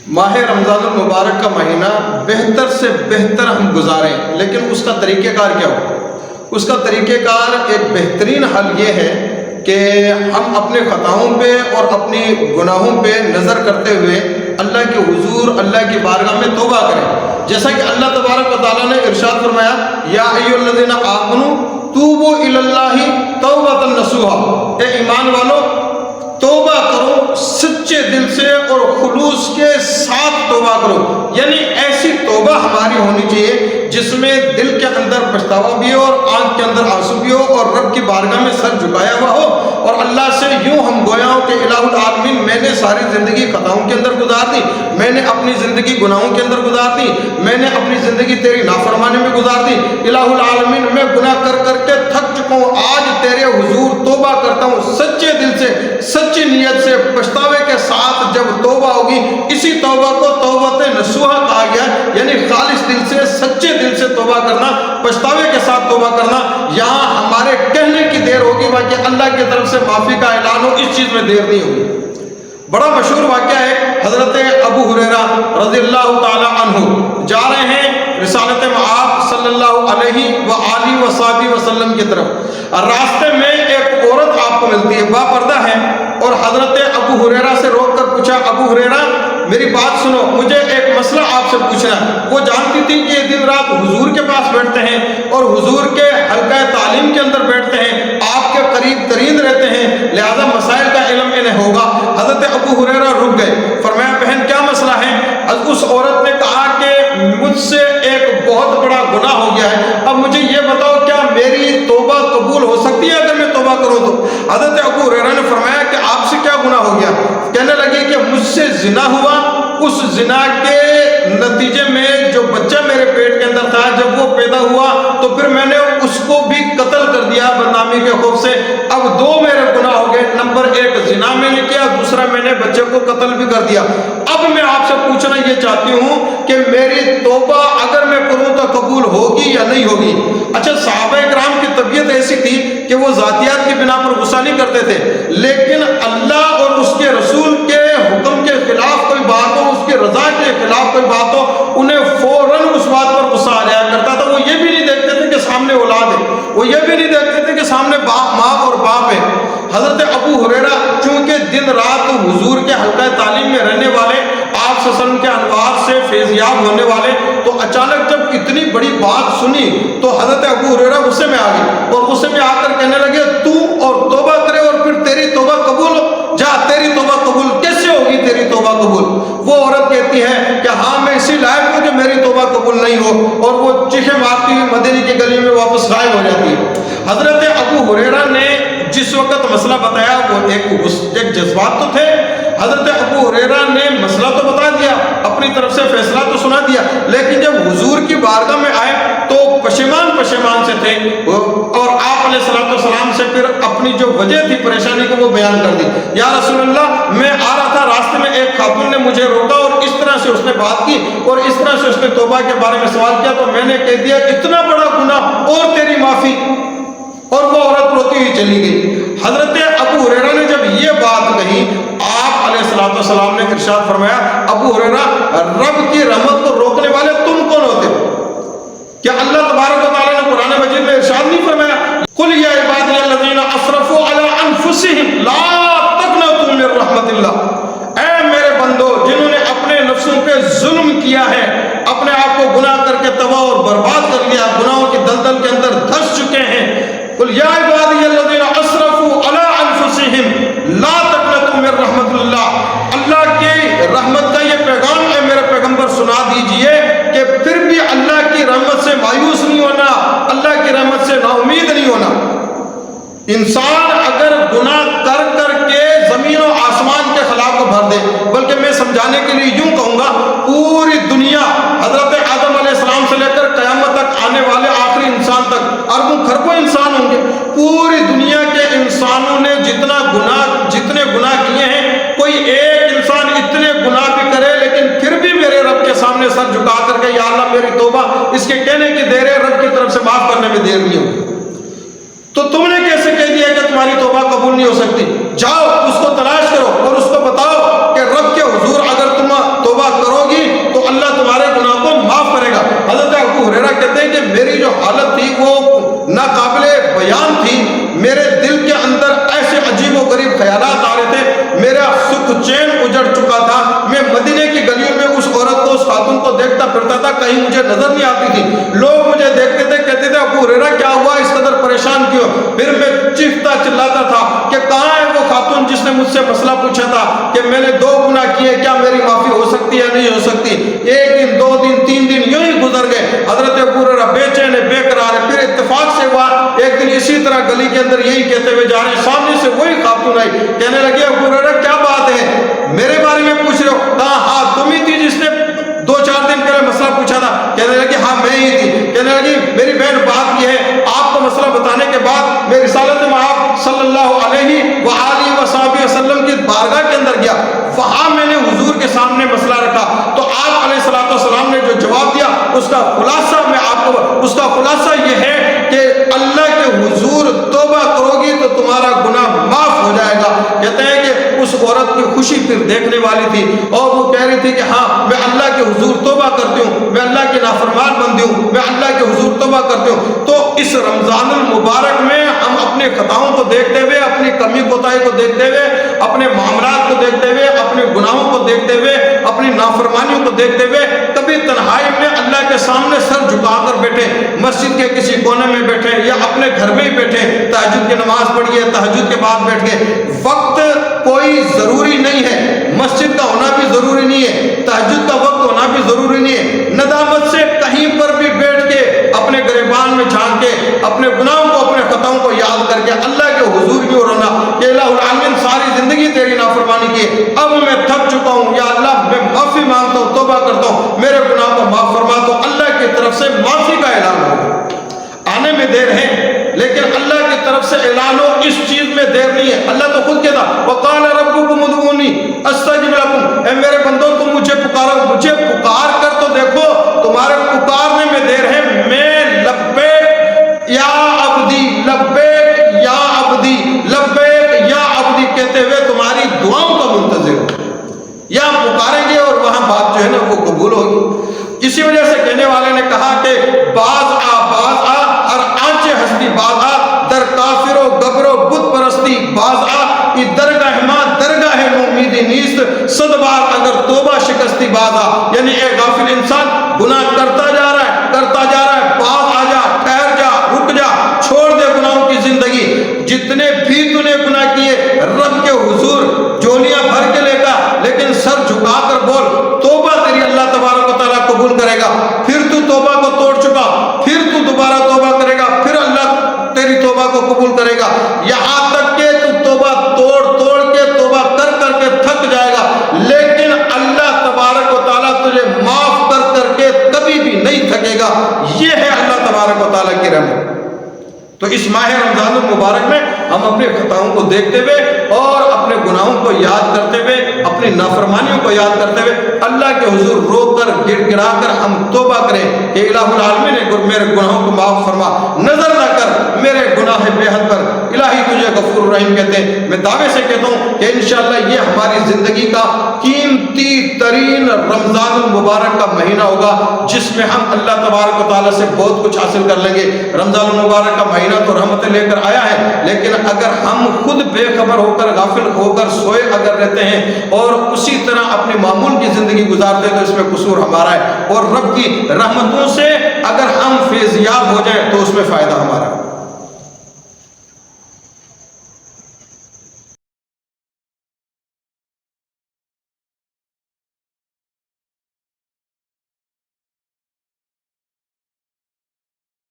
ماہ رمضان المبارک کا مہینہ بہتر سے بہتر ہم گزاریں، لیکن اس کا طریقہ کار کیا ہو؟ اس کا طریقہ کار ایک بہترین حل یہ ہے کہ ہم اپنے خطاؤں پہ اور اپنی گناہوں پہ نظر کرتے ہوئے اللہ کے حضور، اللہ کی بارگاہ میں توبہ کریں، جیسا کہ اللہ تبارک و تعالیٰ نے ارشاد فرمایا یا ایھا الذین آمنوا توبوا الی اللہ توبۃ نصوحا، اے ایمان والو توبہ کرو سچے دل سے اور خلوص کے ساتھ توبہ کرو، یعنی ایسی توبہ ہماری ہونی چاہیے جس میں دل کے اندر پچھتاوا بھی ہو اور آنکھ کے اندر آنسو بھی ہو اور رب کی بارگاہ میں سر جھکایا ہوا ہو اور اللہ سے یوں ہم گویا ہو کہ الہ العالمین میں نے ساری زندگی خطاؤں کے اندر گزار دی، میں نے اپنی زندگی گناہوں کے اندر گزار دی، میں نے اپنی زندگی تیری نافرمانی میں گزار دی، الہ العالمین میں گناہ کر کر کے تھک چکا ہوں، آج تیرے حضور توبہ کرتا ہوں سچے دل سے، سچی نیت سے، پچھتاوے کے ساتھ جب توبہ ہوگی، اسی توبہ کو توبۃ نصوحا کہا گیا، یعنی خالص دل سے، سچے دل سے توبہ کرنا، پچھتاوے کے ساتھ توبہ کرنا۔ یہاں ہمارے کہنے کی دیر ہوگی، باقی اللہ کی طرف سے معافی کا اعلان ہو، اس چیز میں دیر نہیں ہوگی۔ بڑا مشہور واقعہ ہے، حضرت ابو ہریرہ رضی اللہ تعالی عنہ جا رہے ہیں رسالت مآب صلی اللہ علیہ وآلہ وصحبہ وسلم کی طرف، راستے میں ایک عورت آپ کو ملتی ہے، با پردہ ہے، اور حضرت ابو ہریرہ سے روک کر پوچھا ابو ہریرہ میری بات سنو، مجھے ایک مسئلہ آپ سے پوچھنا ہے۔ وہ جانتی تھی کہ یہ دن رات حضور کے پاس بیٹھتے ہیں اور حضور کے حلقہ تعلیم کے اندر بیٹھتے ہیں، آپ کے قریب ترین رہتے ہیں، لہذا مسائل کا علم انہیں ہوگا۔ حضرت ابو ہریرہ رک گئے، فرمایا بہن کیا مسئلہ ہے؟ اس عورت نے کہا کہ مجھ سے ایک بہت بڑا گناہ ہو گیا ہے، اب مجھے یہ بتاؤ کیا میری توبہ قبول ہو سکتی ہے اگر میں توبہ کروں تو؟ حضرت ابو ہریرہ نے فرمایا کہ آپ سے کیا گناہ ہو گیا؟ کہنے لگی کہ مجھ سے زنا ہوا، اس زنا کے نتیجے میں جو بچہ میرے پیٹ کے اندر تھا جب وہ پیدا ہوا تو پھر میں نے اس کو بھی قتل کر دیا بدنامی کے خوف سے۔ اب دو میرے گناہ ہو گئے، نمبر ایک زنا میں نے کیا، دوسرا میں نے بچے کو قتل بھی کر دیا۔ اب میں آپ سے پوچھنا یہ چاہتی ہوں کہ میری توبہ اگر میں کروں تو قبول ہوگی یا نہیں ہوگی؟ اچھا، صحابہ کرام کی طبیعت ایسی تھی کہ وہ ذاتیات کی بنا پر غصہ نہیں کرتے تھے، لیکن اللہ اور اس کے رسول کے حکم کے خلاف کوئی بات ہو، اس کی رضا کے خلاف کوئی بات ہو، انہیں فوراً اس بات پر غصہ آ جایا کرتا تھا۔ وہ یہ بھی نہیں دیکھتے تھے کہ سامنے اولاد ہے، وہ یہ بھی نہیں دیکھتے تھے کہ سامنے ماں اور باپ ہے۔ حضرت ابو ہریرہ چونکہ دن رات حضور کے حلقہ تعلیم میں رہنے والے، آپ صلی اللہ علیہ وسلم کے انوار سے فیضیاب ہونے والے، تو اچانک جب اتنی بڑی بات سنی تو حضرت ابو ہریرہ غصے میں آ گئے اور غصے میں آ کر کہنے لگے تو اور توبہ کرے اور پھر تیری توبہ قبول ہو؟ جا تیری توبہ قبول کیسے ہوگی؟ تیری توبہ قبول؟ وہ عورت کہتی ہے کہ ہاں میں اسی لائق ہوں کہ میری توبہ قبول نہیں ہو، اور وہ چیخیں مارتی ہوئی مدینے کی گلی میں واپس غائب ہو جاتی ہے۔ حضرت ابو ہریرہ نے جس وقت مسئلہ بتایا وہ ایک جذبات تو تھے، حضرت ابو ہریرہ نے مسئلہ تو بتا دیا، اپنی طرف سے فیصلہ تو سنا دیا، لیکن جب حضور کی بارگاہ میں آئے تو پشیمان سے تھے، اور آپ علیہ السلام سے پھر اپنی جو وجہ تھی پریشانی کو وہ بیان کر دی۔ یا رسول اللہ میں آ رہا تھا، راستے میں ایک خاتون نے مجھے روکا اور اس طرح سے اس نے بات کی اور اس طرح سے اس نے توبہ کے بارے میں سوال کیا، تو میں نے کہہ دیا اتنا بڑا گناہ اور تیری معافی، اور وہ عورت روتی ہوئی چلی گئی۔ حضرت ابو ہریرہ نے جب یہ بات کہی، آپ علیہ السلام نے ارشاد فرمایا ابو ہریرہ رب کی رحمت کو روکنے والے تم کون ہوتے ہو؟ کیا اللہ تبارک و تعالیٰ نے قرآن مجید میں ارشاد نہیں فرمایا قل یا عبادی الذین اسرفوا علی انفسہم لا تقنطوا من رحمت اللہ، اے میرے بندو جنہوں نے اپنے نفسوں پہ ظلم کیا ہے، اپنے آپ کو گناہ کر کے تباہ اور برباد کر لیا، گناہوں کی دلدل کے اندر دھس چکے ہیں، قل یا عبادی الذین اسرفوا علی انفسہم لا تقنطوا من رحمت اللہ، اللہ کی رحمت کا یہ پیغام ہے میرے پیغمبر سنا دیجئے کہ پھر بھی اللہ کی رحمت سے مایوس نہیں ہونا، اللہ کی رحمت سے نا امید نہیں ہونا۔ انسان اگر گناہ کر کر کے زمین و آسمان کے خلا کو بھر دے، بلکہ میں سمجھانے کے لیے یوں کہوں گا پوری دنیا حضرت آدم علیہ السلام سے لے کر قیامت تک آنے والے آخری انسان تک اربوں خربوں انسان ہوں گے، پوری دنیا کے انسانوں نے جتنے گناہ کیے ہیں، کوئی ایک انسان اتنے گناہ بھی کرے لیکن پھر بھی میرے رب کے سامنے سر جھکا کر کے یا اللہ میری توبہ، اس کے کہنے کی دیر ہے، رب کی طرف سے معاف کرنے میں دیر نہیں ہوگی۔ تو تم نے کیسے کہہ دیا کہ تمہاری توبہ قبول نہیں ہو سکتی؟ جاؤ اس کو تلاش کرو اور اس کو بتاؤ کہ رب کے حضور اگر تم توبہ دیکھتا پھرتا تھا, کہیں مجھے نظر نہیں آتی تھی. لوگ مجھے دیکھتے تھے, کہتے تھے ابو ہریرہ کیا ہوا, اس قدر پریشان کیوں؟ پھر میں چیختا چلاتا تھا کہ کہاں ہے وہ خاتون جس نے مجھ سے مسئلہ پوچھا تھا کہ میں نے 2 گناہ کیے, کیا میری معافی ہو سکتی ہے یا نہیں ہو سکتی. 1 دن 2 دن 3 دن یوں ہی گزر گئے. حضرت ابو ہریرہ بے چین بے قرار ہے. پھر اتفاق سے ہوا ایک دن اسی طرح گلی کے اندر یہی کہتے ہوئے جا رہے ہیں, سامنے سے وہی خاتون آئی, کہنے لگی ابو ہریرہ کیا بات ہے, میرے بارے میں پوچھ رہے ہو؟ کہا ہاں تم ہی تھی جس نے 2-4 دن پہلے مسئلہ پوچھا تھا. کہنے لگی ہاں میں ہی تھی. کہنے لگی میری بہن بات یہ ہے, آپ کو مسئلہ بتانے کے بعد میں رسالت مآب صلی اللہ علیہ وآلہ وصحبہ وسلم کی بارگاہ کے اندر گیا, وہاں میں نے حضور کے سامنے مسئلہ رکھا تو آپ علیہ الصلوۃ والسلام نے جو جواب دیا اس کا خلاصہ میں آپ کو, اس کا خلاصہ یہ ہے کہ اللہ کے حضور توبہ کرو گی تو تمہارا گناہ معاف ہو جائے گا. کہتے ہیں کہ اس عورت کی خوشی پھر دیکھنے والی تھی اور وہ کہہ رہی تھی کہ ہاں میں اللہ کے حضور توبہ کرتی ہوں, میں اللہ کی نافرمان بندی ہوں, میں اللہ کے حضور توبہ کرتی ہوں. تو اس رمضان المبارک میں ہم اپنے خطاؤں کو دیکھتے ہوئے, اپنی کمی کوتاہی کو دیکھتے ہوئے, اپنے معاملات کو دیکھتے ہوئے, اپنے گناہوں کو دیکھتے ہوئے, اپنی نافرمانیوں کو دیکھتے ہوئے کبھی تنہائی میں اللہ کے سامنے سر جھکا کر بیٹھے, مسجد کے کسی کونے میں بیٹھے یا اپنے گھر میں ہی بیٹھے, تہجد کی نماز پڑھیے, تہجد کے بعد بیٹھ گئے. وقت کوئی ضروری نہیں ہے, مسجد کا ہونا بھی ضروری نہیں ہے, تہجد کا وقت ہونا بھی ضروری نہیں ہے. ندامت سے کہیں پر بھی بیٹھ کے اپنے گریبان میں جھانک کے اپنے گناہوں کو, اپنے خطاؤں کو یاد کر کے اللہ کے حضور میں رونا کہ الہ العالمین ساری زندگی تیری نافرمانی کی, اب میں تھک چکا ہوں, یا اللہ میں معافی مانگتا ہوں, توبہ کرتا ہوں, میرے گناہ کو معاف فرما. تو اللہ کی طرف سے معافی کا اعلان ہوگا. آنے میں دیر ہے لیکن اللہ کی طرف سے اعلان ہو, اس چیز میں دیر نہیں ہے. اللہ تو خود کہتا وقال ربکم ادعونی استجب لکم, اے میرے بندو تم مجھے پکارو, مجھے پکار کر تو دیکھو, تمہارے پکارنے میں دیر ہے. میں لبیک یا عبدی, لبیک یا عبدی, لبیک یا عبدی کہتے ہوئے تمہاری دعاؤں کا منتظر ہوں. یا پکاریں گے اور وہاں بات جو ہے نا وہ قبول ہوگی. اسی وجہ سے کہنے والے نے کہا کہ باز آ ہر آنچے ہستی, باز آ در کافر و گبر و بت پرستی, باز آ ای درگاہ ماں درگاہ امیدی نیست, 100 بار اگر توبہ شکستی باز آ. یعنی اے غافل انسان, گناہ کرتا جا رہا ہے, کرتا جا رہا ہے, باز آ جا, ٹھہر جا, رک جا, چھوڑ دے گناہوں کی زندگی. جتنے بھی تو نے گناہ کیے رب کے حضور جولیاں بھر کے لے گا, لیکن سر جھکا کر بول توبہ تیری اللہ تبارک و تعالیٰ قبول کرے گا. پھر تو توبہ کو توڑ چکا, پھر تو دوبارہ توبہ کرے گا, پھر اللہ تیری توبہ کو قبول کرے گا. یہاں تک کہ تو توبہ توڑ کے توبہ کر کے تھک جائے گا, لیکن اللہ تبارک و تعالیٰ تجھے معاف کر کے کبھی بھی نہیں تھکے گا. یہ ہے اللہ تبارک و تعالیٰ کی رحمت. تو اس ماہ رمضان المبارک میں ہم اپنے خطاؤں کو دیکھتے ہوئے اور اپنے گناہوں کو یاد کرتے ہوئے, اپنی نافرمانیوں کو یاد کرتے ہوئے اللہ کے حضور رو کر گڑ گڑا کر ہم توبہ کریں کہ الہ العالمین نے میرے گناہوں کو معاف فرما, نظر نہ کر میرے گناہ بے حد پر, الہی تجھے غفور الرحیم کہتے ہیں. میں دعوے سے کہتا ہوں کہ انشاءاللہ یہ ہماری زندگی کا قیمتی ترین رمضان المبارک کا مہینہ ہوگا, جس میں ہم اللہ تبارک و تعالیٰ سے بہت کچھ حاصل کر لیں گے. رمضان المبارک کا مہینہ تو رحمتیں لے کر آیا ہے, لیکن اگر ہم خود بے خبر ہو کر, غافل ہو کر سوئے اگر رہتے ہیں اور اسی طرح اپنی معمول کی زندگی گزارتے ہیں تو اس میں قصور ہمارا ہے, اور رب کی رحمتوں سے اگر ہم فیضیاب ہو جائیں تو اس میں فائدہ ہمارا ہے.